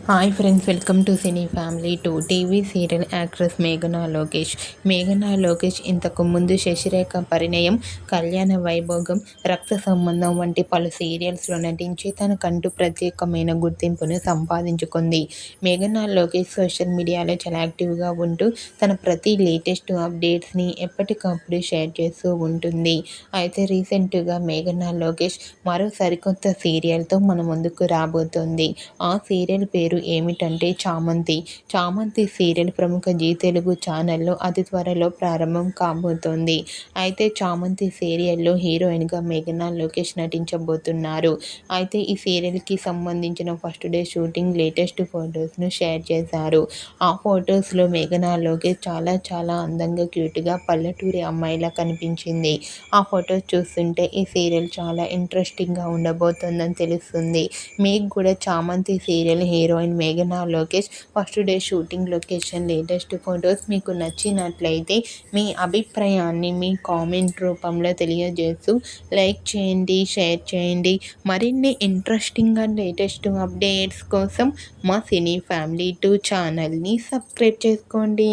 Hi friends, welcome to cine family two. TV serial actress మేఘనా లోకేష్. మేఘనా లోకేష్ ఇంతకు ముందు శశిరేఖ పరిణయం, కళ్యాణ వైభోగం, రక్త సంబంధం వంటి పలు సీరియల్స్లో నటించి తనకంటూ ప్రత్యేకమైన గుర్తింపును సంపాదించుకుంది. మేఘనా లోకేష్ సోషల్ మీడియాలో చాలా యాక్టివ్గా ఉంటూ తన ప్రతి లేటెస్ట్ అప్డేట్స్ని ఎప్పటికప్పుడు షేర్ చేస్తూ ఉంటుంది. అయితే రీసెంట్గా మేఘనా లోకేష్ మరో సరికొత్త సీరియల్తో మన ముందుకు రాబోతోంది. ఆ సీరియల్ పేరు ఏమిటంటే చామంతి. చామంతి సీరియల్ ప్రముఖ జీ తెలుగు ఛానల్లో అతి త్వరలో ప్రారంభం కాబోతోంది. అయితే చామంతి సీరియల్లో హీరోయిన్గా మేఘనా లోకేష్ నటించబోతున్నారు. అయితే ఈ సీరియల్కి సంబంధించిన ఫస్ట్ డే షూటింగ్ లేటెస్ట్ ఫొటోస్ను షేర్ చేశారు. ఆ ఫొటోస్లో మేఘనా లోకేష్ చాలా చాలా అందంగా క్యూట్గా పల్లెటూరి అమ్మాయిలా కనిపించింది. ఆ ఫొటోస్ చూస్తుంటే ఈ సీరియల్ చాలా ఇంట్రెస్టింగ్గా ఉండబోతోందని తెలుస్తుంది. మీకు కూడా చామంతి సీరియల్ హీరోయిన్ మేఘనా Lokesh first day shooting location latest photos మీకు నచ్చినట్లయితే మీ అభిప్రాయాన్ని మీ కామెంట్ రూపంలో తెలియజేస్తూ లైక్ చేయండి, షేర్ చేయండి. మరిన్ని ఇంట్రెస్టింగ్ అండ్ లేటెస్ట్ అప్డేట్స్ కోసం మా సినీ ఫ్యామిలీ 2 ఛానల్ని సబ్స్క్రైబ్ చేసుకోండి.